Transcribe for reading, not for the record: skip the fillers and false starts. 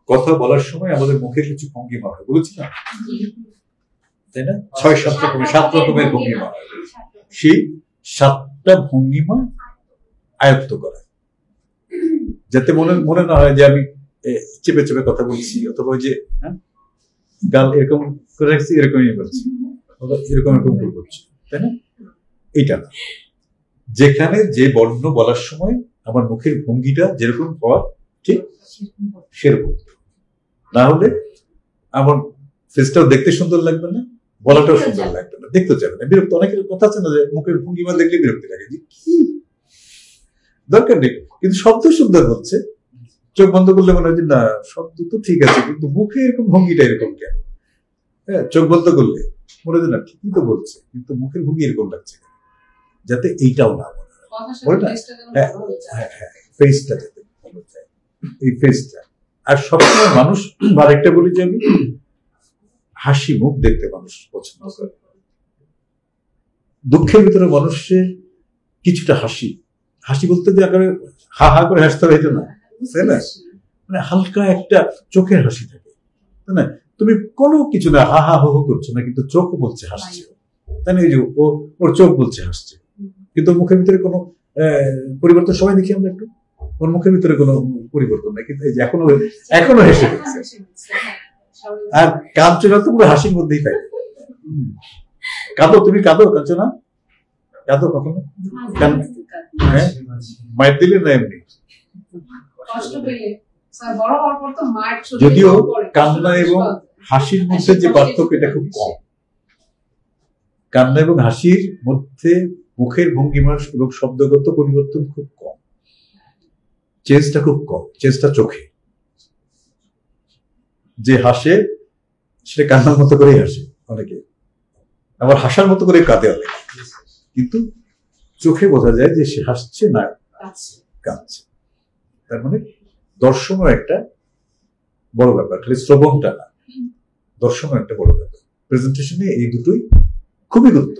কথা বলার সময় আমাদের মুখের কিছু ভঙ্গিমা হয়, বলেছিলাম তাই না? 7 রকমের ভঙ্গিমা হয়। সেই 7টা ভঙ্গিমা আয়ত্ত করা, যাতে মনে না হয় যে আমি চেপে চেপে কথা বলছি, অথবা ওই যে গাল এরকম করে রাখছি, এরকমই বলছি, এরকম করছি, তাই না? এটা না, যেখানে যে বর্ণ বলার সময় আমার মুখের ভঙ্গিটা যেরকম হওয়া ঠিক সেরকম, না হলে আমার ফেসটাও দেখতে সুন্দর লাগবে না, বলাটাও সুন্দর লাগবে না, দেখতে চাবে না, বিরক্ত। অনেকের কথা আছে না যে মুখের ভঙ্গিমা দেখলে বিরক্তি লাগে, যে কি দরকার নেই, কিন্তু শব্দ সুন্দর হচ্ছে, চোখ বন্ধ করলে মনে হয় যে না শব্দ তো ঠিক আছে, কিন্তু মুখে এরকম ভঙ্গিটা এরকম কেন? হ্যাঁ, চোখ বন্ধ করলে মনে হয় না ঠিকই তো বলছে, কিন্তু মুখের ভঙ্গি এরকম লাগছে, যাতে এইটাও না মনে হয়, ফেসটা যাতে ভালো যায়, এই ফেসটা। আর সবসময় মানুষ, আরেকটা বলি যে আমি হাসি মুখ দেখতে মানুষ পছন্দ করে। দুঃখের ভিতরে মানুষের কিছুটা হাসি বলতে যে আকারে হা হা করে হাসতে হবে এটা না, তাই না? মানে হালকা একটা চোখের হাসি থাকে, তাই না? তুমি কোনো কিছু না হা হা হো হো করছো না, কিন্তু চোখ বলছে হাসছে, তাই না? এই যে ওর চোখ বলছে হাসছে, কিন্তু মুখের ভিতরে কোনো পরিবর্তন। সবাই দেখি আমরা একটু, ওর মুখের ভিতরে কোনো পরিবর্তন নাই, কিন্তু এই যে এখনো হেসে ফেলছে। আর কাঞ্চনা তো পুরো হাসির মধ্যেই থাকে। কাঁদো, তুমি কাঁদো কাঞ্চনা? কাঁদো কখনো? হ্যাঁ, মায়ের দিলে না এমনি? যদিও কান্না এবং হাসির মধ্যে যে পার্থক্য, এটা খুব কম। কান্না এবং হাসির মধ্যে মুখের ভঙ্গিমা এবং শব্দগত পরিবর্তন খুব কম, চেঞ্জটা খুব কম। চেঞ্জটা চোখে, যে হাসে সে কান্নার মতো করেই হাসে অনেকে, আবার হাসার মতো করে কাঁদে অনেকে, কিন্তু চোখে বোঝা যায় যে সে হাসছে না কাঁদছে। তার মানে দর্শনও একটা বড় ব্যাপার, খালি শ্রবণটা না, দর্শনও একটা বড় ব্যাপার। প্রেজেন্টেশনে এই দুটোই খুবই গুরুত্ব।